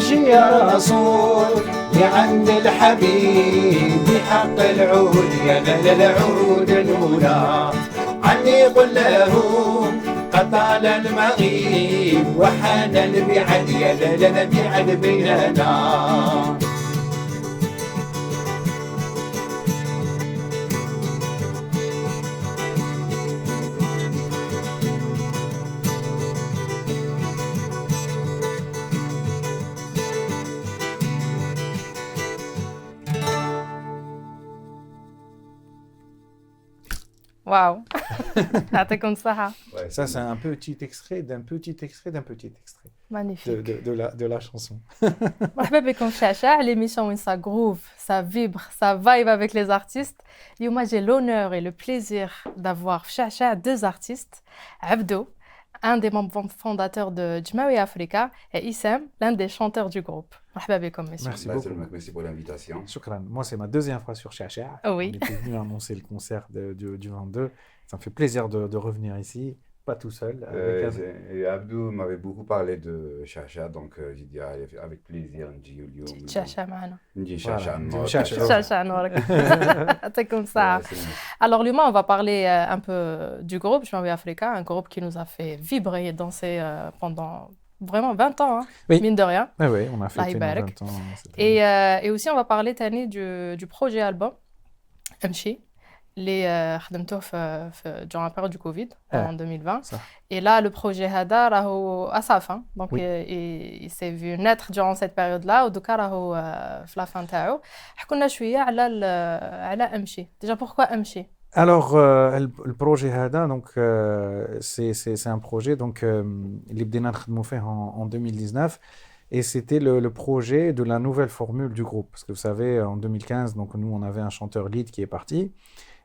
امشي يا رسول لعند الحبيب بحق العود يا العود الأولى عني قل له قد طال المغيب وحان البعد يا البعد بيننا. Waouh. يعطيكم الصحة. Ça, c'est un petit extrait d'un petit extrait Magnifique. de la chanson. مرحبا بكم في شعشع, l'émission où ça groove, ça vibre, ça vibe avec les artistes. Et moi, j'ai l'honneur et le plaisir d'avoir في شعشع deux artistes. Abdo, un des membres fondateurs de Jmaouia Africa, et Issam, l'un des chanteurs du groupe. مرحبا بكم, messieurs. Merci beaucoup. Merci pour l'invitation. Shukran. Moi, c'est ma deuxième fois sur Chacha. Oui. On était venu annoncer le concert du 22. Ça me fait plaisir de revenir ici, pas tout seul. Et Abdou m'avait beaucoup parlé de Chacha, donc j'ai dit avec plaisir, شعشع معنا. Chacha. يعطيكم الصحة. Alors, Luma, on va parler un peu du groupe Jmaouia Africa, un groupe qui nous a fait vibrer et danser pendant vraiment 20 ans, hein, Oui. mine de rien. Oui, on a fait 20 ans. Et aussi, on va parler Tani du projet album Amchi, اللي خدمتوه durant la période du Covid en 2020. Ça. Et là, le projet Hada راهو à sa fin. Donc, Oui. il s'est vu naître durant cette période-là. ودوكا راهو في la fin تاعو. حكولنا شوية على Amchi. Déjà, pourquoi Amchi? Alors, le projet Hada, donc, c'est un projet donc, اللي بدينا نخدموا فيه en 2019. Et c'était le projet de la nouvelle formule du groupe. Parce que vous savez, en 2015, donc, nous, on avait un chanteur lead qui est parti.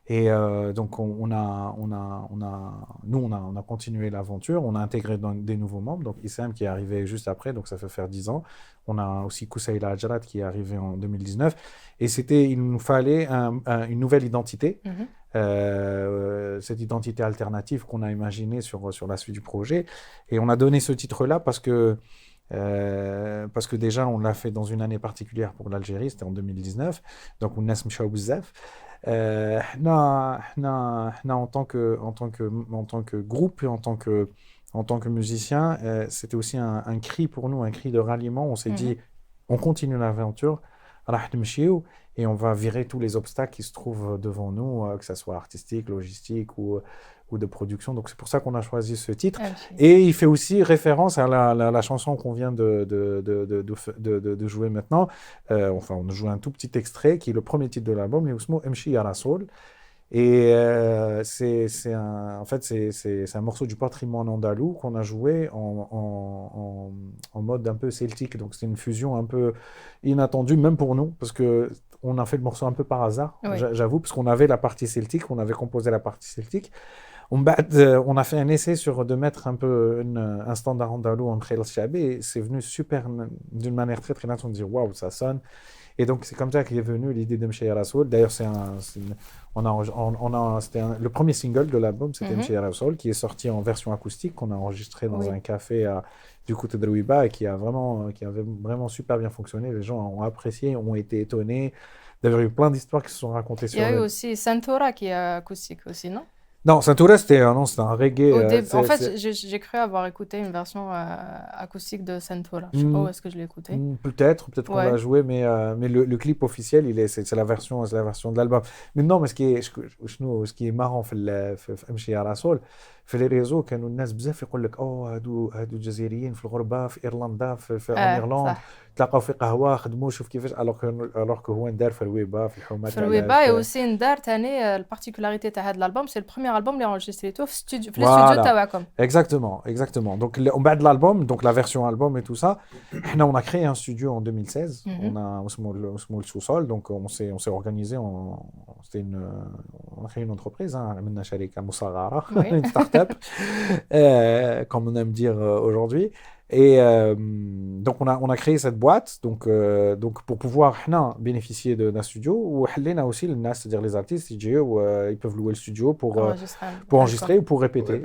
Et donc, on a continué l'aventure. On a intégré des nouveaux membres. Donc, Issam qui est arrivé juste après, donc ça fait faire 10 ans. On a aussi Koussaïla Adjarat qui est arrivé en 2019. Et il nous fallait une nouvelle identité. Cette identité alternative qu'on a imaginée sur la suite du projet. Et on a donné ce titre-là parce que déjà, on l'a fait dans une année particulière pour l'Algérie, c'était en 2019. Donc, on a Mchaou Bzaf. En tant que groupe et en tant que musicien, c'était aussi un cri pour nous, un cri de ralliement. On s'est dit, on continue l'aventure, et on va virer tous les obstacles qui se trouvent devant nous, que ce soit artistique, logistique ou de production. Donc c'est pour ça qu'on a choisi ce titre. Et il fait aussi référence à la chanson qu'on vient de jouer maintenant. On joue un tout petit extrait qui est le premier titre de l'album, Yousmo Emshi Ya Rasoul. Et c'est un morceau du patrimoine andalou qu'on a joué en mode un peu celtique. Donc c'est une fusion un peu inattendue, même pour nous, parce qu'on a fait le morceau un peu par hasard, oui. J'avoue, parce qu'on avait la partie celtique, on avait composé la partie celtique. On a fait un essai de mettre un peu un standard andalou en Khayl Shabi, et c'est venu d'une manière très très nette, on dit waouh, ça sonne. Et donc c'est comme ça qu'est venue l'idée de Mchaïa Rasoul. D'ailleurs, le premier single de l'album, c'était Mchaïa Rasoul, qui est sorti en version acoustique, qu'on a enregistré dans un café du côté de Rouiba, et qui avait vraiment super bien fonctionné. Les gens ont apprécié, ont été étonnés. D'ailleurs, il y a eu plein d'histoires qui se sont racontées sur. Il y a eu aussi Santora qui est acoustique aussi, non? Non, Santora, c'était un reggae. En fait, j'ai cru avoir écouté une version acoustique de Santora. Je ne sais pas où est-ce que je l'ai écouté. Peut-être qu'on l'a joué, mais le clip officiel, c'est la version de l'album. Mais non, mais ce qui est marrant في Mchaïa Rasoul, في les réseaux كانوا الناس بزاف يقول لك هادو جزائريين في الغربه في ايرلندا في ايرلندا تلاقاو في قهوه خدموا شوف كيفاش alors que هو ندار في الويبه في الحومه في الويبه et aussi ندار ثاني البارتيكولاريتي تاع هذا الالبوم سي البروميير البوم اللي انجستريتو في الاستوديو تاعكم. Exactement. Donc on بعد l'album, donc la version album et tout ça, on a créé un studio en 2016. On a اسمه sous-sol, donc on s'est organisé, on a créé une entreprise, عملنا شركه مصغره, une start-up. Comme on aime dire aujourd'hui. Et donc on a créé cette boîte donc pour pouvoir bénéficier d'un studio où on a aussi c'est-à-dire les artistes ils peuvent louer le studio pour enregistrer ou pour répéter.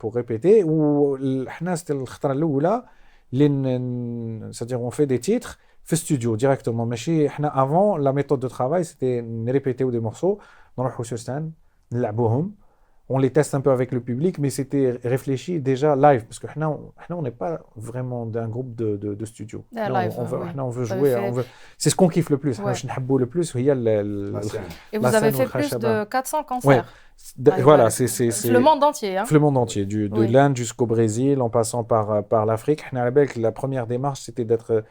Pour répéter. Ou c'était الخطره الاولى c'est-à-dire on fait des titres في studio directement ماشي احنا avant la méthode de travail c'était répéter des morceaux نروحوا sur scène نلعبوهم on les teste un peu avec le public mais c'était réfléchi déjà live parce que احنا on n'est pas vraiment d'un groupe de studio Ah, Là, live, on veut oui. احنا on veut Vous avez jouer fait- on veut c'est ce qu'on kiffe le plus Ouais. احنا واش نحبوا le plus هي La scène. Et La vous avez scène fait au plus Khashaba. de 400 concerts. voilà avec- c'est Le monde entier. Hein. le monde entier, de Oui. l'Inde jusqu'au Brésil, en passant par l'Afrique. احنا على بالك la première démarche, c'était d'être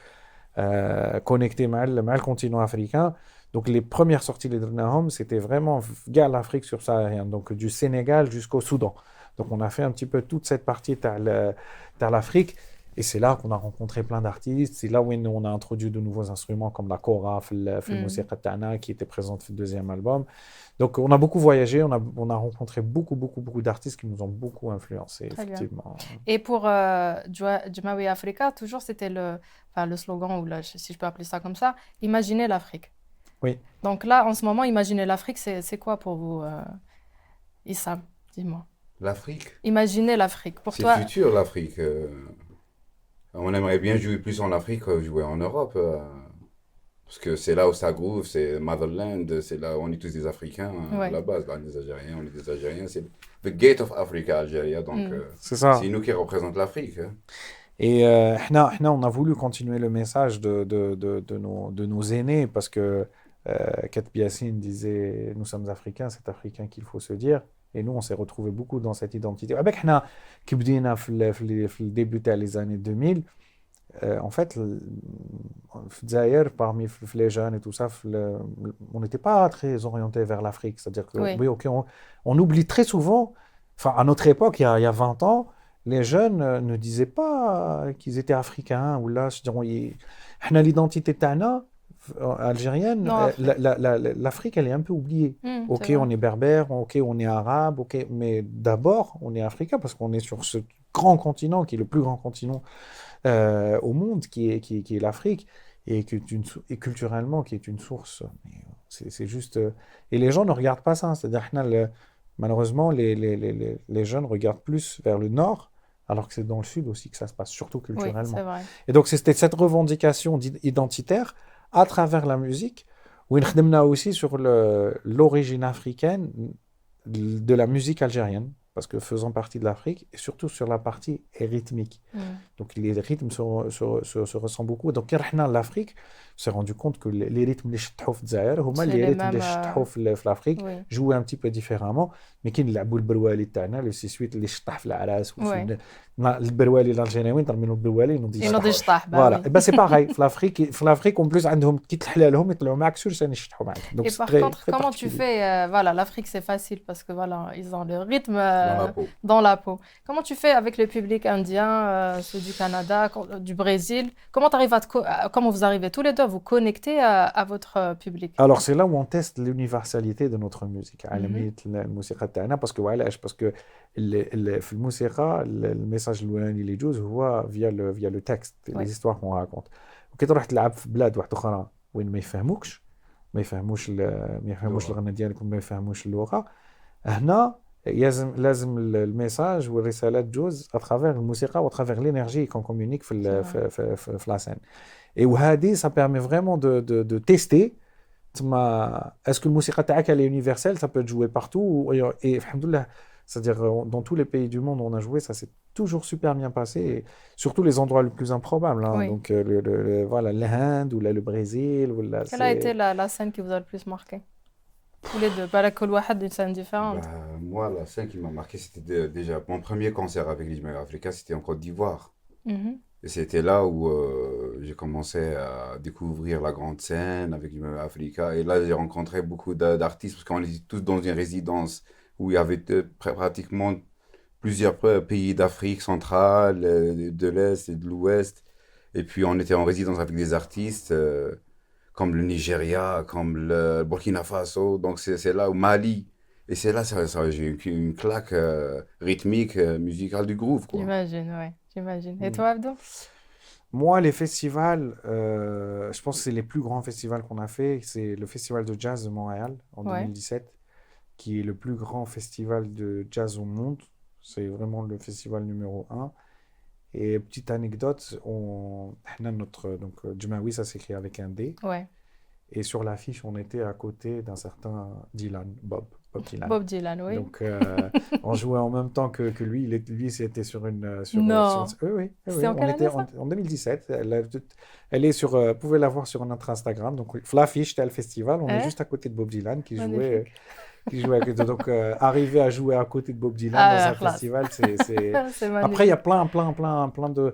connecté مع le continent africain. Donc les premières sorties les درناهم, c'était vraiment vers l'Afrique subsaharienne, donc du Sénégal jusqu'au Soudan. Donc on a fait un petit peu toute cette partie de l'Afrique. Et c'est là qu'on a rencontré plein d'artistes. C'est là où on a introduit de nouveaux instruments comme la kora, le musiqa tana, qui était présente dans le deuxième album. Donc on a beaucoup voyagé, on a rencontré beaucoup d'artistes qui nous ont beaucoup influencés, Très bien. effectivement. Et pour Jamawi Africa, toujours c'était le slogan, ou si je peux appeler ça comme ça, imaginez l'Afrique. Oui. Donc là, en ce moment, imaginez l'Afrique, c'est quoi pour vous, Issam? Dis-moi. L'Afrique, Imaginez l'Afrique. Pour c'est toi, le futur, l'Afrique. On aimerait bien jouer plus en Afrique que jouer en Europe. Parce que c'est là où ça groove, c'est Motherland, c'est là où on est tous des Africains Ouais. à la base. Là, on est des Algériens, on est des Algériens. C'est the gate of Africa, Algérie. Donc, C'est ça. c'est nous qui représentons l'Afrique. Hein. Et on a voulu continuer le message de nos aînés parce que Katb Yassine disait nous sommes africains, c'est africain qu'il faut se dire. Et nous, on s'est retrouvés beaucoup dans cette identité. Avec احنا كي بدينا في le début des années 2000, en fait, Zaire, parmi les jeunes et tout ça, on n'était pas très orienté vers l'Afrique. C'est-à-dire que, Oui. oui, ok, on oublie très souvent, enfin, à notre époque, il y a 20 ans, les jeunes ne disaient pas qu'ils étaient africains. Ou là, je dirais, l'identité tana, algérienne, Non, l'Afrique, elle est un peu oubliée. Ok, c'est vrai. on est berbère, ok, on est arabe, ok, mais d'abord, on est africain parce qu'on est sur ce grand continent qui est le plus grand continent au monde, qui est l'Afrique, et culturellement, qui est une source. C'est juste. Et les gens ne regardent pas ça. C'est-à-dire, malheureusement, les jeunes regardent plus vers le nord, alors que c'est dans le sud aussi que ça se passe, surtout Oui, culturellement. c'est vrai. Et donc, c'était cette revendication identitaire à travers la musique, où on a aussi sur l'origine africaine de la musique algérienne, parce que faisant partie de l'Afrique, et surtout sur la partie rythmique. Donc les rythmes se ressemblent beaucoup. Donc quand on est en Afrique, on s'est rendu compte que les rythmes les ch'tahou في الجزائر هما C'est les les rythmes mêmes, les ch'tahou في l'Afrique Oui. jouaient un petit peu différemment. Mais كي نلعبوا البروالي تاعنا le سيسويت اللي شطح في العراس Oui. البروالي الالجيريين ضربوا البروالي Et non, des jtah, bah Voilà, oui. et ben c'est pareil. في l'Afrique en plus عندهم كي تحلى لهم يطلعوا معك sur scène يشطحوا معك. Donc Et c'est par très- contre, très comment tu particulier. fais voilà, l'Afrique, c'est facile parce que voilà, ils ont le rythme Dans la peau. dans la peau. Comment tu fais avec le public indien, ceux du Canada, du Brésil? Comment vous arrivez tous les deux à vous connecter à votre public? Alors c'est là où on teste l'universalité de notre musique. عالمية الموسيقى تاعنا parce que وعلاش parce que في الموسيقى الميساج الأولاني اللي يجوز هو via le texte, Ouais. les histoires qu'on raconte. وكي تروح تلعب في بلاد واحدة أخرى وين ما يفهموكش ما يفهموش الغنى ديالك وما يفهموش اللغة هنا لازم الميساج والرسالة تجوز اترافير الموسيقى واترافير l'énergie qu'on communique في la scène. Et وهذه ça permet vraiment de tester est-ce que الموسيقى تاعك elle est universelle, ça peut être joué partout et alhamdoulilah, c'est-à-dire dans tous les pays du monde où on a joué, ça s'est toujours super bien passé, et surtout les endroits les plus improbables, hein. Oui. Donc voilà, l'Inde ou là, le Brésil ou là, Quelle a été la scène qui vous a le plus marqué? Tous les deux. Bah, كل واحد une scène différente. Moi, la scène qui m'a marqué, c'était déjà mon premier concert avec les Jamaïcains Africains, c'était en Côte d'Ivoire. Mhm. Et c'était là où j'ai commencé à découvrir la grande scène avec Jamaïcains Africains. Et là, j'ai rencontré beaucoup d'artistes parce qu'on était tous dans une résidence où il y avait pratiquement plusieurs pays d'Afrique centrale, de l'Est et de l'Ouest. Et puis, on était en résidence avec des artistes comme le Nigeria, comme le Burkina Faso. Donc, c'est là au Mali. Et c'est là j'ai eu une claque rythmique, musicale du groove, quoi. J'imagine, ouais. J'imagine. Et toi, Abdo? Moi, les festivals, je pense que c'est les plus grands festivals qu'on a fait. C'est le Festival de Jazz de Montréal en Ouais. 2017, qui est le plus grand festival de jazz au monde. C'est vraiment le festival numéro 1. Et petite anecdote, donc Djemaoui, ça s'écrit avec un D. Ouais. Et sur l'affiche, on était à côté d'un certain Dylan, Bob Dylan. Bob Dylan, oui. Donc, on jouait en même temps que lui. Lui, c'était sur une. Non. Oui. C'est en On quelle était année, ça? en 2017. Elle est sur. Vous pouvez la voir sur notre Instagram. Donc, l'affiche, c'était le festival. On est juste à côté de Bob Dylan qui jouait. Magnifique. Donc, arriver à jouer à côté de Bob Dylan dans un classe. festival, c'est. C'est Après, il y a magnifique.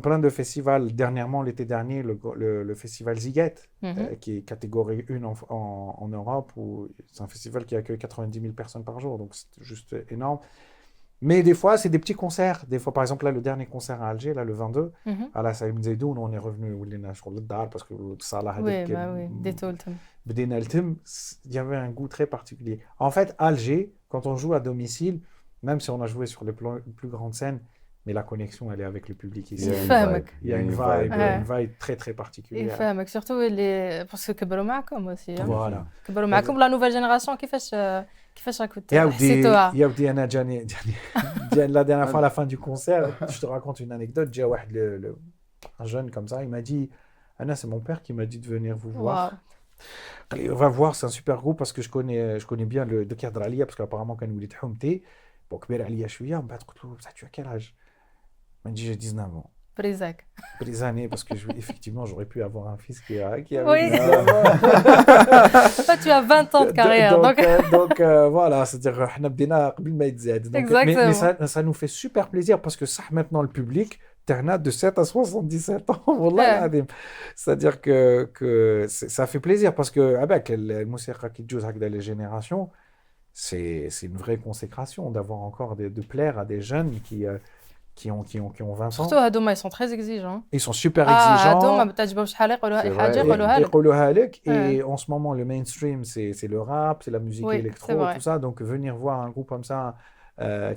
plein de festivals. Dernièrement, l'été dernier, le festival Ziget, Mhm. qui est catégorie 1 en Europe, où c'est un festival qui accueille 90 000 personnes par jour, donc c'est juste énorme. Mais des fois, c'est des petits concerts. Des fois, par exemple, là, le dernier concert à Alger, là, le 22, Mhm. à la Saïd Mzeidoun, on est revenu sur le Dar, parce que le Salah Oui, bah oui, des Tolton. Bdena El Tim, il y avait un goût très particulier. En fait, Alger, quand on joue à domicile, même si on a joué sur les plus grandes scènes, mais la connexion, elle est avec le public Il ici. y a une يفهمك. vibe. Il y a une vibe, Ouais. une vibe très très particulière. يفهمك surtout اللي باسكو كبروا معكم aussi. Voilà. كبروا معكم لا نوفيل جينيراسيون كيفاش راكم يا ودي حسيتوها؟ يا ودي انا جاني la dernière fois à la fin du concert, je te raconte une anecdote. جا واحد un jeune comme ça, il m'a dit, Anna, c'est mon père qui m'a dit de venir vous voir. واو. Allez, on va voir, c'est un super groupe parce que je connais bien le de Kadr Alia parce qu'apparemment كان وليد حومتي bon كبير عليا شويه من بعد قلت له tu as quel âge? Il m'a dit j'ai 19 ans. بريزاك. Des années parce que effectivement j'aurais pu avoir un fils qui avait Oui. 19 ans. Toi tu as 20 ans de carrière donc voilà, c'est-à-dire احنا بدينا قبل ما يتزاد. Donc, mais ça nous fait super plaisir parce que ça maintenant le public t'en de 7 à 77 ans. والله العظيم. C'est-à-dire que ça fait plaisir parce que avec الموسيقى qui joue avec les générations, c'est une vraie consécration d'avoir encore de plaire à des jeunes qui ont 20 ans. surtout هادوما ils sont très exigeants. Ils sont super exigeants. هادوما ما تعجبهمش شحال يقولوا C'est حاجه vrai. يقولوها لك. يقولوها لك. Et en ce moment, le mainstream, c'est le rap, c'est la musique Oui, électro, c'est vrai. tout ça. Donc, venir voir un groupe comme ça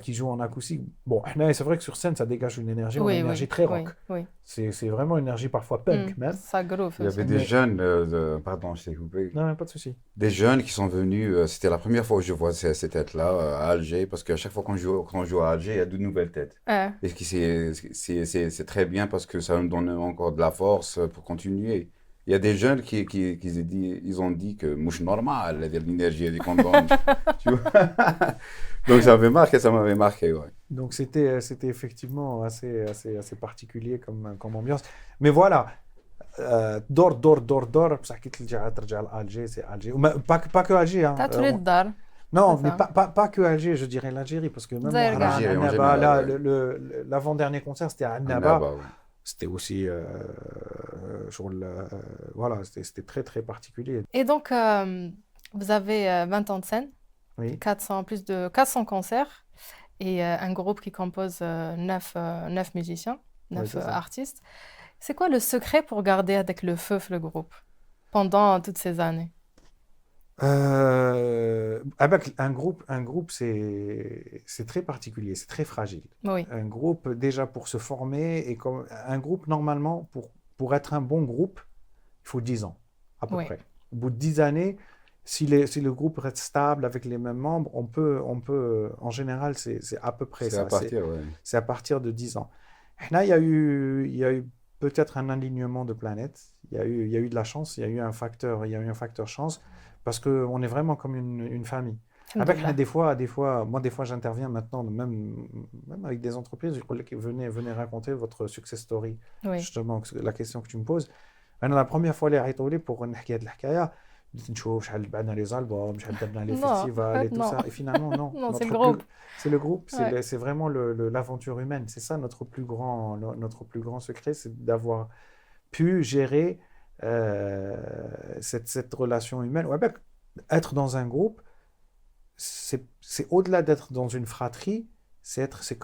qui joue en acoustique, bon, c'est vrai que sur scène, ça dégage une énergie, Oui, une énergie très rock. Oui. C'est vraiment une énergie parfois punk même. Ça groove. Il y avait des jeunes, pardon, je t'ai coupé. Non, pas de souci. Des jeunes qui sont venus, c'était la première fois que je vois ces têtes-là à Alger, parce qu'à chaque fois qu'on joue à Alger, il y a de nouvelles têtes. Et c'est très bien parce que ça nous donne encore de la force pour continuer. Il y a des jeunes ils ont dit que mouche normal, l'énergie des condoms. Tu vois. Donc ça m'avait marqué, ouais. Donc c'était effectivement assez particulier comme ambiance. Mais voilà, دور بصح كي ترجع لألجي c'est Alger. Pas que Alger, hein. T'as tous les الدار. Non, C'est mais ça. pas que Alger, je dirais l'Algérie, parce que même Zaïre, moi, à Algérie, en Annaba, général, là, ouais. l'avant-dernier concert, c'était à Annaba. Annaba, ouais. C'était aussi, voilà, c'était très très particulier. Et donc vous avez 20 ans de scène, Oui. plus de 400 concerts et un groupe qui compose 9 musiciens, 9 c'est ça. artistes. C'est quoi le secret pour garder avec le feu le groupe pendant toutes ces années? Avec un groupe c'est très particulier, c'est très fragile. Oui, Un groupe, déjà pour se former, et comme un groupe, normalement, pour être un bon groupe, il faut 10 ans, à peu Oui. près. Au bout de 10 années, si le groupe reste stable avec les mêmes membres, on peut en général, c'est à peu près C'est ça. à partir, ouais. C'est à partir de 10 ans. Là, il y a eu peut-être un alignement de planètes. Il y a eu de la chance, il y a eu un facteur chance, parce qu'on est vraiment comme une famille. Avec Alhamdoulilah. des fois, moi, j'interviens maintenant, même avec des entreprises, je dis, venez raconter votre success story. Oui. Justement, la question que tu me poses. La première fois, les عيطوا لي pour نحكي هاد الحكايه بديت نشوف شحال بعنا les albums, شحال درنا les Non, festivals et tout non. ça. Et finalement, non. Non, c'est le Notre groupe. c'est le groupe, Ouais. c'est vraiment l'aventure humaine. C'est ça notre plus grand secret, c'est d'avoir pu gérer cette relation humaine. Ouais, ben, être dans un groupe, c'est au-delà d'être dans une fratrie, c'est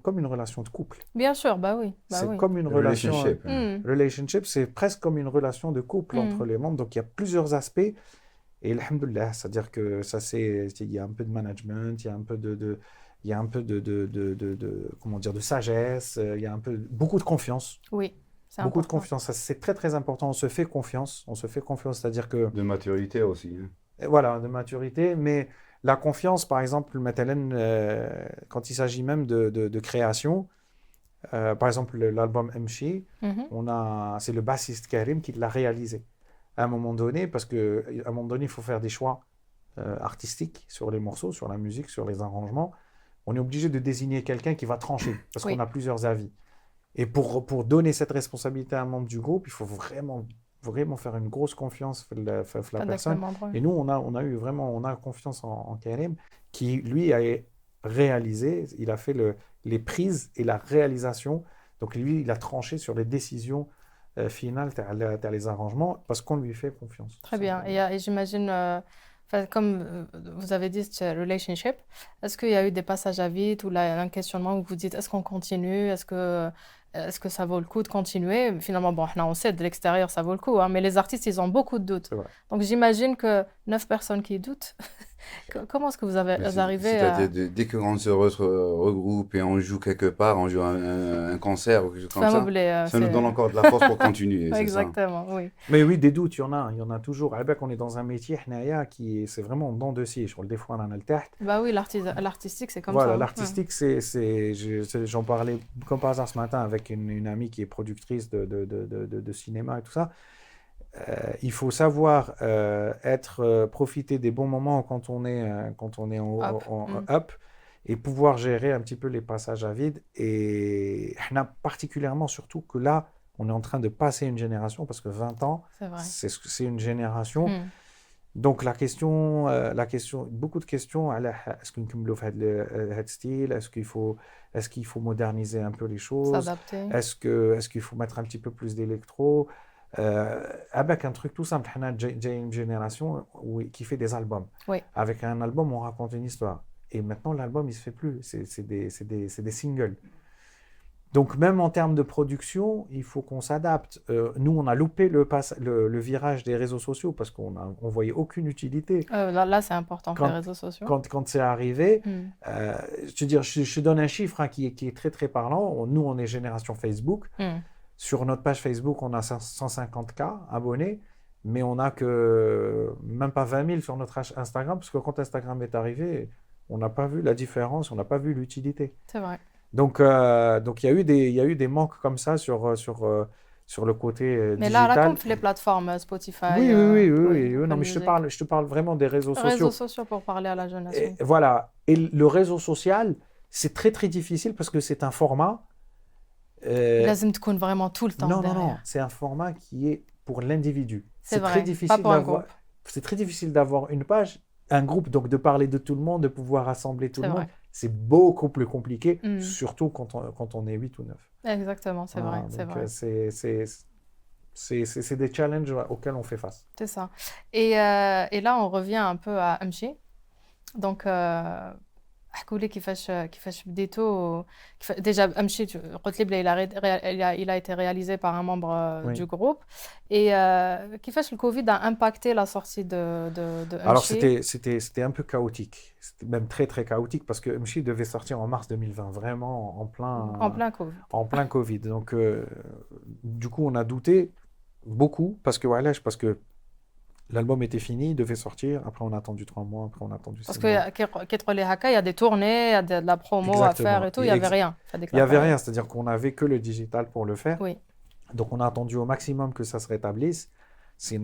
comme une relation de couple. Bien sûr, bah oui. C'est oui. comme une relation. Relationship, hein. Relationship, c'est presque comme une relation de couple entre les membres. Donc il y a plusieurs aspects. Et alhamdoulilah, c'est-à-dire que il y a un peu de management, il y a un peu comment dire, de sagesse, il y a beaucoup de confiance. Oui, c'est Beaucoup de important. confiance. Ça, c'est très très important. On se fait confiance, c'est-à-dire que De maturité aussi, hein. voilà, de maturité. Mais la confiance, par exemple, quand il s'agit même de création, Par exemple, l'album Mchi, Mhm. c'est le bassiste Karim qui l'a réalisé. À un moment donné, parce qu'à un moment donné, il faut faire des choix artistiques sur les morceaux, sur la musique, sur les arrangements. On est obligé de désigner quelqu'un qui va trancher, parce qu'on Oui, a plusieurs avis. Et pour donner cette responsabilité à un membre du groupe, il faut vraiment faire une grosse confiance dans la avec le personne. membre. Et nous, on a confiance en Karim, qui, lui, a réalisé, il a fait les prises et la réalisation. Donc, lui, il a tranché sur les décisions finales, les arrangements, parce qu'on lui fait confiance, tout Très bien. simplement. Et j'imagine, enfin, comme vous avez dit, c'est relationship, est-ce qu'il y a eu des passages à vide ou là, un questionnement où vous dites est-ce qu'on continue? Est-ce que ça vaut le coup de continuer? Finalement, bon, on sait de l'extérieur, ça vaut le coup, hein, mais les artistes, ils ont beaucoup de doutes. C'est vrai. Donc j'imagine que 9 personnes qui doutent, comment est-ce que Mais vous arrivez c'est-à-dire, à dès qu'on se regroupe et on joue quelque part, on joue un concert ou quelque chose comme faire ça, meubler, ça nous donne encore de la force pour continuer, c'est ça. Exactement, oui. Mais oui, des doutes, il y en a toujours. Avec, on est dans un métier, حنايا, c'est vraiment dents de scie. Des fois, on a le تحت. Bah oui, l'artistique, c'est comme Voilà, ça, hein. Ouais. l'artistique, j'en parlais comme par hasard ce matin avec une amie qui est productrice de cinéma et tout ça. Il faut savoir profiter des bons moments quand on est Hop. Mm. up et pouvoir gérer un petit peu les passages à vide. Et particulièrement, surtout que là, on est en train de passer une génération parce que 20 ans, C'est vrai. c'est une génération. Mm. Donc la question, beaucoup de questions, est-ce qu'on peut faire le style, est-ce qu'il faut moderniser un peu les choses, S'adapter. est-ce qu'il faut mettre un petit peu plus d'électro, avec un truc tout simple, j'ai une génération qui fait des albums. Oui, Avec un album, on raconte une histoire. Et maintenant, l'album, il se fait plus, c'est des singles. Donc même en termes de production, il faut qu'on s'adapte. Nous, on a loupé le virage des réseaux sociaux parce on voyait aucune utilité. là c'est important pour les Quand, réseaux sociaux. quand c'est arrivé, Mm. je te dire, je donne un chiffre qui est très très parlant. Nous, on est génération Facebook. Mm. Sur notre page Facebook, on a 150K abonnés, mais on n'a que même pas 20 000 sur notre Instagram parce que quand Instagram est arrivé, on n'a pas vu la différence, on n'a pas vu l'utilité. C'est vrai. Donc, il y a eu des manques comme ça sur le côté Mais là, comme digital. les plateformes Spotify, Oui. Non, Apple mais Music. je te parle vraiment des réseaux Réseaux sociaux. sociaux pour parler à la jeunesse, Et oui. voilà. Et le réseau social, c'est très, très difficile parce que c'est un format. euh, لازم تكون vraiment tout le temps non, derrière. c'est un format qui est pour l'individu. C'est vrai, pas pour un groupe. C'est très difficile d'avoir une page, un groupe, donc de parler de tout le monde, de pouvoir rassembler tout C'est le monde. vrai. C'est beaucoup plus compliqué, Mm. surtout quand on est 8 ou 9. Exactement, c'est vrai, c'est Donc, vrai. c'est des challenges auxquels on fait face. C'est ça. Et là, on revient un peu à Amchi. Donc, احكوا لي كيفاش بديتوا déjà امشي قلت لي بلي il a été réalisé par un membre Oui. du groupe et كيفاش le Covid a impacté la sortie de Alors, امشي c'était un peu chaotique. C'était même très, très chaotique parce que Mchi devait sortir en mars 2020, vraiment en plein Covid. en plein Covid. Donc, du coup, on a douté beaucoup parce que, voilà, parce que l'album était fini, il devait sortir. Après, on a attendu 3 mois. Après, on a attendu Parce 6 que mois. كي تقول لي هكا il y a des tournées, il y a de la promo à faire Exactement. et tout, il y avait rien. Il n'y avait rien, c'est-à-dire qu'on n'avait que le digital pour le faire. Oui. Donc, on a attendu au maximum que ça se rétablisse. C'est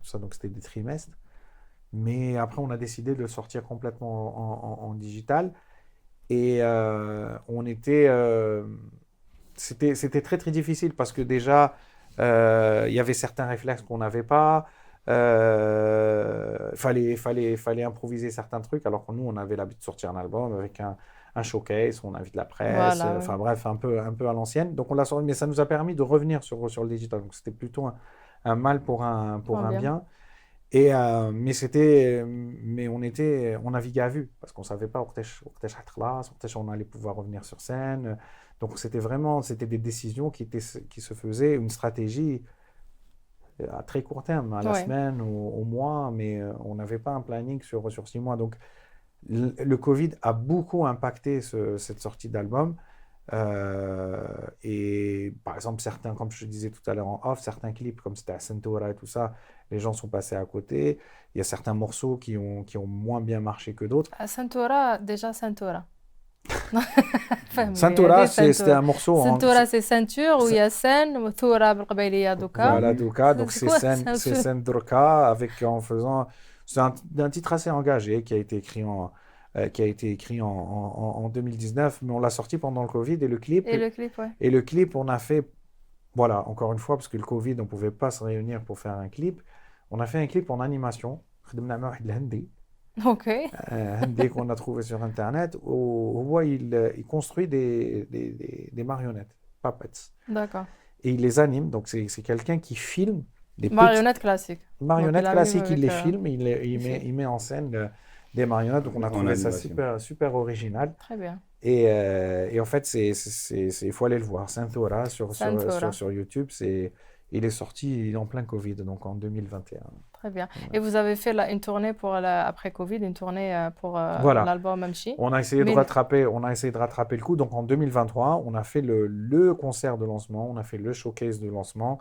tout ça, donc c'était des trimestres. Mais après, on a décidé de le sortir complètement en digital. Et c'était très très difficile parce que déjà, il y avait certains réflexes qu'on n'avait pas. Fallait improviser certains trucs, alors que nous, on avait l'habitude de sortir un album avec un showcase, on invite la presse, Voilà, enfin oui. bref, un peu à l'ancienne. Donc on l'a sorti, mais ça nous a permis de revenir sur le digital. Donc c'était plutôt un mal pour un bien. bien. Mais on naviguait à vue parce qu'on savait pas on allait pouvoir revenir sur scène. Donc c'était des décisions qui se faisaient, une stratégie à très court terme, à la Ouais. semaine, au mois, mais on n'avait pas un planning sur 6 mois. Donc le Covid a beaucoup impacté cette sortie d'album. Et par exemple, certains, comme je te disais tout à l'heure en off, certains clips, comme c'était à Centaura et tout ça, les gens sont passés à côté. Il y a certains morceaux qui ont moins bien marché que d'autres. À Centaura, déjà Centaura. فهمي Ceintura, هذه c'était سنتورة un morceau en... سنتورة سي سنتور ويا سن وثورة بالقبيلية دوكا Voilà, Douka. Donc, c'est quoi c'est Sen Durka avec, en faisant... C'est un titre assez engagé qui a été écrit en 2019, mais on l'a sorti pendant le Covid et le clip ouais et le clip, on a fait, voilà, encore une fois, parce que le Covid, on ne pouvait pas se réunir pour faire un clip. On a fait un clip en animation. خدمنا مع واحد الهندي ok هندي qu'on a trouvé sur Internet, où il construit des marionnettes, puppets. d'accord Et il les anime. Donc, c'est quelqu'un qui filme des petites marionnette classique marionnettes Donc, il classiques. anime Il les avec, filme, il fait. il met en scène des marionnettes. Donc, on a En trouvé ça animation. super, super original. très bien Et en fait, il faut aller le voir. Ceintura Ceintura. sur YouTube. Il est sorti en plein Covid, donc en 2021. très bien et vous avez fait une tournée pour après Covid une tournée pour Voilà. l'album Amchi On a essayé de Mais- rattraper le coup. Donc en 2023, on a fait le concert de lancement, on a fait le showcase de lancement.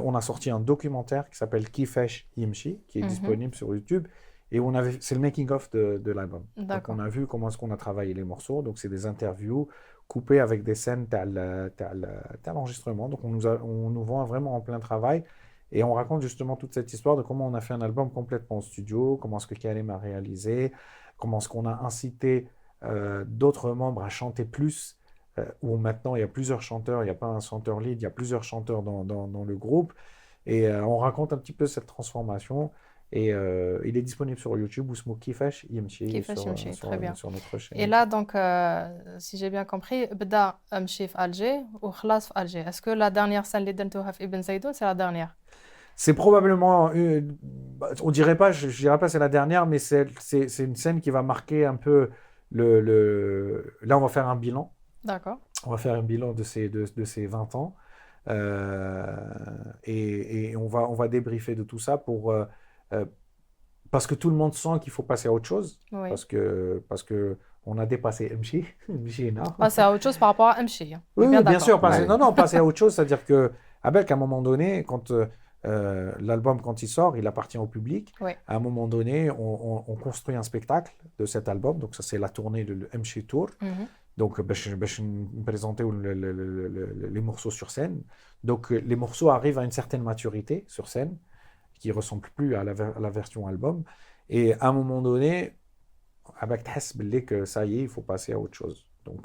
On a sorti un documentaire qui s'appelle Kifesh Yimchi, qui est Mhm. disponible sur YouTube. Et c'est le making-of de l'album. Donc D'accord. on a vu comment est-ce qu'on a travaillé les morceaux. Donc c'est des interviews coupées avec des scènes tel l'enregistrement. Donc on nous voit vraiment en plein travail. Et on raconte justement toute cette histoire de comment on a fait un album complètement en studio, comment est-ce que Karim a réalisé, comment est-ce qu'on a incité d'autres membres à chanter plus, où maintenant il y a plusieurs chanteurs, il n'y a pas un chanteur lead, il y a plusieurs chanteurs dans le groupe. Et on raconte un petit peu cette transformation. Et il est disponible sur YouTube ou Smokey Fesh Yemchi Kifesh Yemchi, très bien. sur notre chaîne. Et là, donc, si j'ai bien compris, بدا أمشي في Alger وخلاص في Alger. Est-ce que la dernière scène اللي درتوها في Ibn Zaidoun, c'est la dernière? C'est probablement, on dirait pas, je dirais pas c'est la dernière, mais c'est une scène qui va marquer un peu Là, on va faire un bilan. D'accord. On va faire un bilan de ces 20 ans. Et on va débriefer de tout ça parce que tout le monde sent qu'il faut passer à autre chose. Oui. Parce que on a dépassé Mchi. Ah, c'est autre chose par rapport à Amchi. Oui, bien sûr. Ouais. Non, passer à autre chose, c'est-à-dire qu'à un moment donné, quand l'album, quand il sort, il appartient au public. Oui. À un moment donné, on construit un spectacle de cet album. Donc, ça, c'est la tournée de Mchi Tour. Mhm. Donc, je présenter les morceaux sur scène. Donc, les morceaux arrivent à une certaine maturité sur scène, qui ne ressemble plus à la version album. Et à un moment donné, avec que ça y est, il faut passer à autre chose. Donc,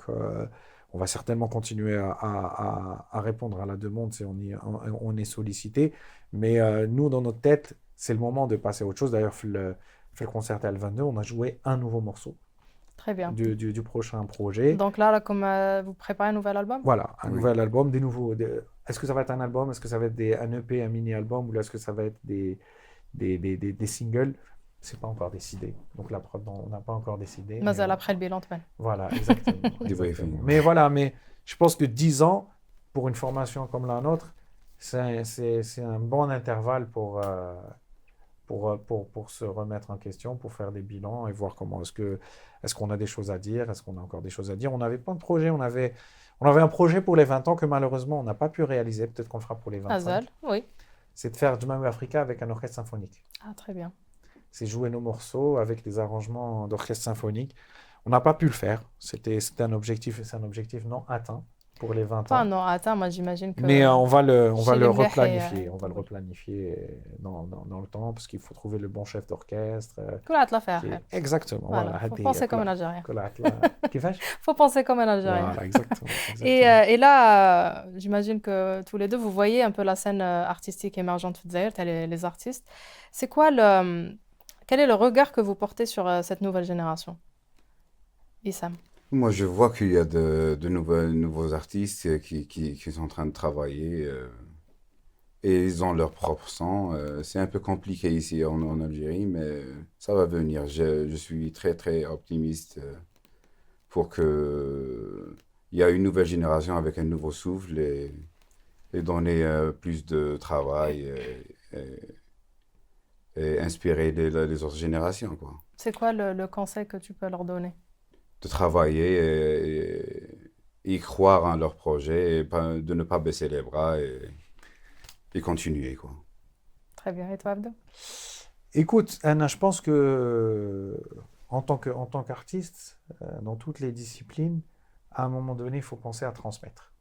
on va certainement continuer à répondre à la demande si on est sollicité. Mais nous, dans notre tête, c'est le moment de passer à autre chose. D'ailleurs, le concert à L22, on a joué un nouveau morceau. Très bien. Du prochain projet. Donc là, comme vous préparez un nouvel album? Voilà, un nouvel album, des nouveaux. Est-ce que ça va être un album? Est-ce que ça va être un EP, un mini-album? Ou est-ce que ça va être des singles? C'est pas encore décidé. Donc la prod, on n'a pas encore décidé. Mais après le bilan, voilà, exactement. Débriefing. Mais voilà, mais je pense que 10 ans, pour une formation comme la nôtre, c'est un bon intervalle pour se remettre en question, pour faire des bilans et voir comment est-ce qu'on a des choses à dire, est-ce qu'on a encore des choses à dire. On avait plein de projets, on avait un projet pour les 20 ans que malheureusement on n'a pas pu réaliser, peut-être qu'on le fera pour les 25. Azal, oui. C'est de faire Jumam Africa avec un orchestre symphonique. Ah, très bien. C'est jouer nos morceaux avec des arrangements d'orchestre symphonique. On n'a pas pu le faire, c'était un objectif non atteint pour les 20 ans. Pas non, attends, moi j'imagine que... Mais on va le Chez replanifier. les On va le replanifier dans le temps parce qu'il faut trouver le bon chef d'orchestre. كل la faire. Exactement. Voilà, faut penser comme un Algérien. كيفاش Faut penser comme un Algérien. Voilà, exactement. Et là, j'imagine que tous les deux, vous voyez un peu la scène artistique émergente de Zaïre, les artistes. C'est quoi quel est le regard que vous portez sur cette nouvelle génération? Issam. Moi, je vois qu'il y a de nouveaux artistes qui sont en train de travailler et ils ont leur propre sang. C'est un peu compliqué ici en Algérie, mais ça va venir. Je suis très, très optimiste pour qu'il y ait une nouvelle génération avec un nouveau souffle et donner plus de travail et inspirer les autres générations, quoi. C'est quoi le conseil que tu peux leur donner? De travailler et y croire en leur projet et de ne pas baisser les bras et continuer, quoi. Très bien. Et toi, Abdou? Écoute, Anna, je pense que en tant qu'artiste, dans toutes les disciplines, à un moment donné, il faut penser à transmettre.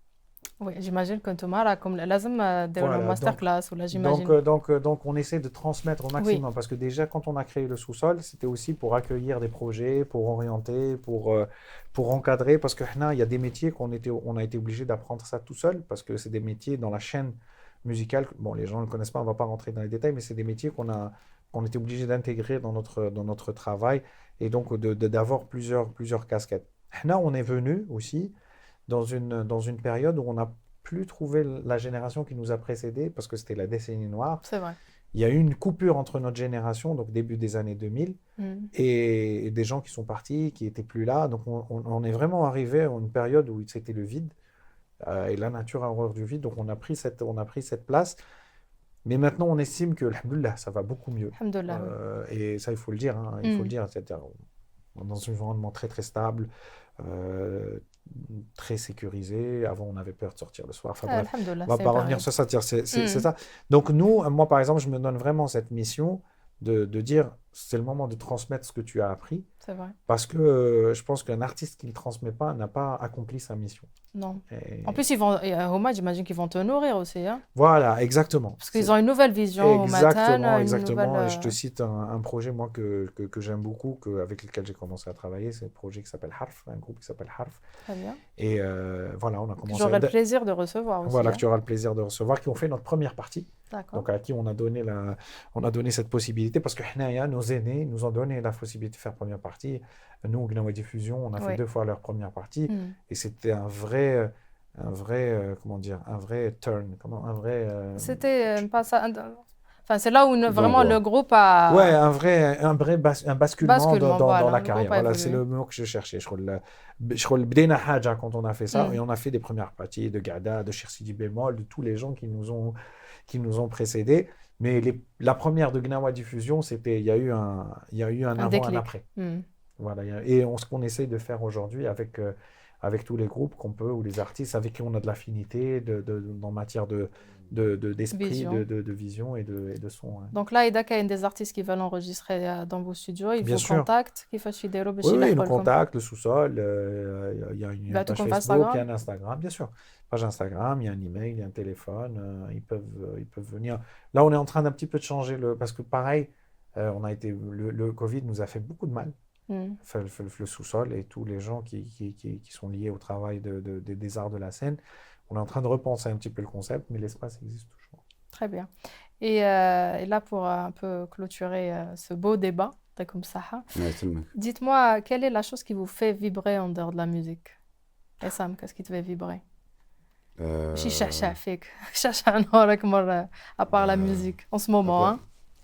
Oui, j'imagine que Thomas là comme لازم ديروا Voilà, لهم ماستر كلاس ولا j'imagine. donc, on essaie de transmettre au maximum parce que déjà, quand on a créé le sous-sol, c'était aussi pour accueillir des projets, pour orienter, pour encadrer. Parce que il y a des métiers on a été obligé d'apprendre ça tout seul parce que c'est des métiers dans la chaîne musicale. Bon, les gens ne le connaissent pas, on ne va pas rentrer dans les détails, mais c'est des métiers qu'on était obligé d'intégrer dans notre travail et donc d'avoir plusieurs casquettes. Là, on est venu aussi dans une période où on n'a plus trouvé la génération qui nous a précédés parce que c'était la décennie noire. C'est vrai. Il y a eu une coupure entre notre génération, donc début des années 2000, et des gens qui sont partis, qui n'étaient plus là. Donc on est vraiment arrivé à une période où c'était le vide, et la nature a horreur du vide. Donc on a pris cette place. Mais maintenant, on estime que, alhamdoulilah, ça va beaucoup mieux. Alhamdoulilah, et ça, il faut le dire. Il faut le dire. C'est-à-dire, dans un environnement très, très stable, très sécurisé. Avant, on avait peur de sortir le soir. Enfin, bref, on va pas revenir sur ça. C'est ça. Donc nous, moi, par exemple, je me donne vraiment cette mission de dire, c'est le moment de transmettre ce que tu as appris. C'est vrai. Parce que je pense qu'un artiste qui ne le transmet pas n'a pas accompli sa mission. Non. En plus, Homa, j'imagine qu'ils vont te nourrir aussi. Hein. Voilà, exactement. Parce qu'ils ont une nouvelle vision au matin. Exactement. Et je te cite un projet, moi, que j'aime beaucoup, avec lequel j'ai commencé à travailler. C'est un projet qui s'appelle Harf, un groupe qui s'appelle Harf. Très bien. Et voilà, on a commencé. J'aurai le plaisir de recevoir aussi. Voilà, que tu auras le plaisir de recevoir, qui ont fait notre première partie. D'accord. Donc à qui on a donné cette possibilité, parce que nos aînés nous ont donné la possibilité de faire première partie. Nous, au Gnawa Diffusion, on a fait 2 fois leur première partie. Et c'était un vrai comment dire, un vrai turn. C'était pas ça. Enfin, c'est là où vraiment le groupe a. Ouais, un basculement dans la carrière. Voilà, c'est le mot que je cherchais. Je crois le Hadja quand on a fait ça, et on a fait des premières parties de Gada, de Chersidi Bémol, de tous les gens qui nous ont précédés. Mais la première de Gnawa Diffusion, il y a eu un avant, un après. Voilà, et ce qu'on essaye de faire aujourd'hui avec tous les groupes qu'on peut, ou les artistes avec qui on a de l'affinité en matière d'esprit, de vision et de son. Hein. Donc là, il y a des artistes qui veulent enregistrer dans vos studios, ils vous contactent. Oui, ils nous contactent, le sous-sol, il y a une page Facebook, il y a un Instagram, bien sûr. Page Instagram, il y a un email, il y a un téléphone, ils peuvent venir. Là, on est en train d'un petit peu de changer, parce que pareil, le Covid nous a fait beaucoup de mal. Le sous-sol et tous les gens qui sont liés au travail des arts de la scène. On est en train de repenser un petit peu le concept, mais l'espace existe toujours. Très bien. Et là, pour un peu clôturer ce beau débat, comme ça, dites-moi, quelle est la chose qui vous fait vibrer en dehors de la musique? Essam, qu'est-ce qui te fait vibrer? À part la musique, en ce moment. Hein?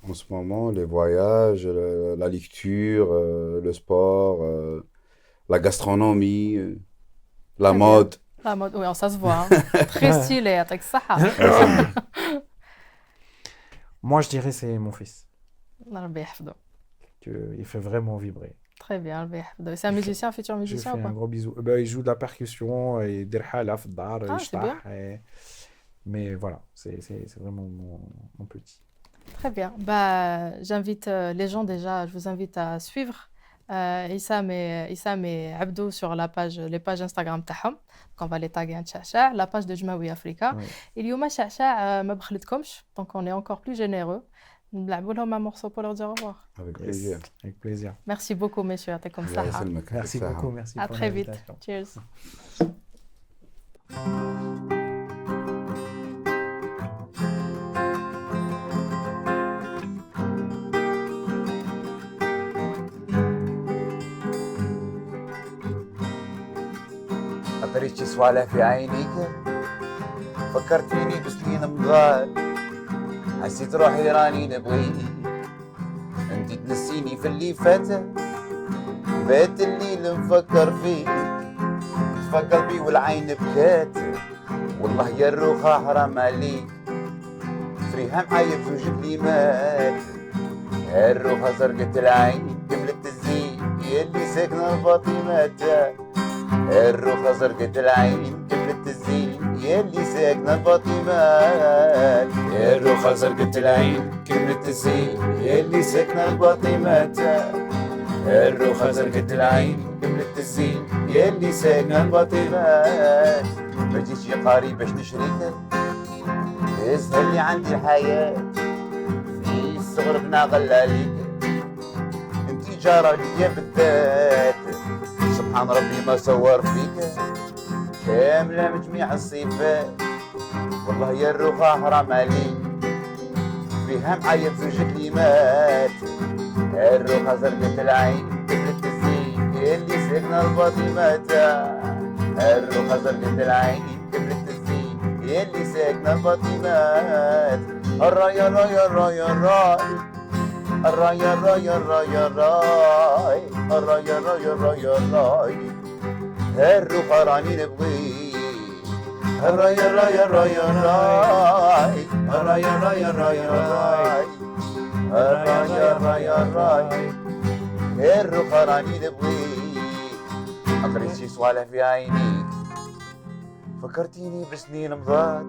En ce moment, les voyages, la lecture, le sport, la gastronomie, la mode. La mode, oui, ça se voit. Hein. Très stylé, avec ça. Moi, je dirais c'est mon fils. Il fait vraiment vibrer. Très bien. C'est un musicien, un futur musicien ou pas? Un gros bisou. Il joue de la percussion, et c'est bien. Mais voilà, c'est vraiment mon petit. Très bien. J'invite les gens déjà, je vous invite à suivre Issam et Abdou sur les pages Instagram تاعهم. On va les taguer en Chacha, la page de Jmaoui Africa. Et اليوم Chacha ما بخلتكمش, donc on est encore plus généreux. نلعبوا لهم un morceau pour leur dire au revoir. Avec plaisir. Avec plaisir. Merci beaucoup messieurs, comme ça. Merci beaucoup, merci. À très vite. Cheers. فريتي صوالح في عينيك فكرت فيني بسنين مضات حسيت روحي راني نبغيك انتي تنسيني في اللي فات بات الليل نفكر فيك طفى قلبي والعين بكات والله يا الروخة حرام عليك فريها معايا بزوج كلمات الروخة زرقت العين كملت الزين يلي ساكنة الفاطمات الروخة زرقت العين كملت الزين يلي ساكنة الفاطمات الروخة زرقت العين كملت الزين يلي ساكنة الفاطمات الروخة زرقت العين كملت الزين يلي ساكنة الباطمات ما جيتش يا قاري باش نشريك تسهل لي عندي الحياة في الصغر بنغلى عليك انتي جارة ليا بالذات سبحان ربي ما صور فيك كاملة مجميع الصفات والله يا الروخة حرام عليك فيها معايا بزوج كلمات الروخة زرقت العين كبرت الزين اللي سكنة الباطمات الروخة زرقت العين كبرت الزين اللي سكنة الباطمات الراي الراي الراي الراي الراي الراي الراي الراي الراي الراي الراي الراي الروخة راني نبغيك الراي الراي الراي الراي الراي الراي الراي الراي الراي الراي الراي الروخة راني نبغيك قريت شي صوالح في عينيك فكرتيني بسنين مضات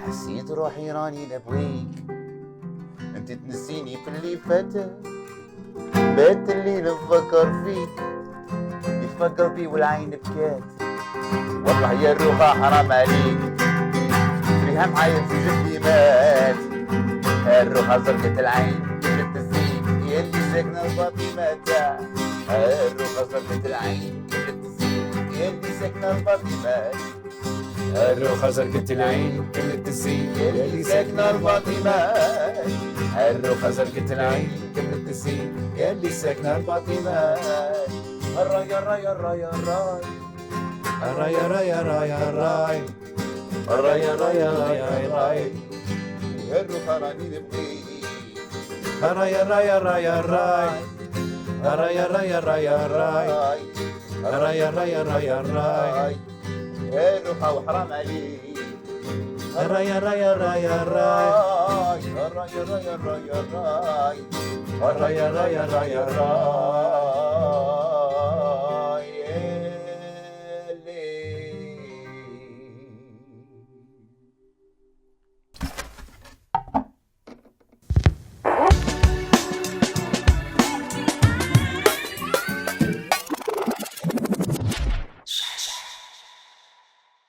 حسيت روحي راني نبغيك انت تنسيني في اللي فات بات الليل نفكر فيك يدفى قلبي والعين بكات والله يا الروخة حرام عليك فيها معايا بزوج كلمات الروخة زرقت العين كبرت الزين يلي ساكنة الباطمات الروخة زرقت العين كبرت الزين يلي ساكنة الباطمات الروخة زرقت العين كبرت الزين يلي ساكنة الباطمات الروخة زرقت العين كبرت الزين يلي ساكنة الباطمات الراي الراي الراي الراي الراي الراي الراي الراي الراي الراي الراي الروخة راني نبغيك الراي الراي الراي الراي الراي الراي الراي الراي الراي الراي الراي الراي الروخة وحرام عليك الراي الراي الراي الراي الراي الراي الراي الراي الراي الراي الراي الراي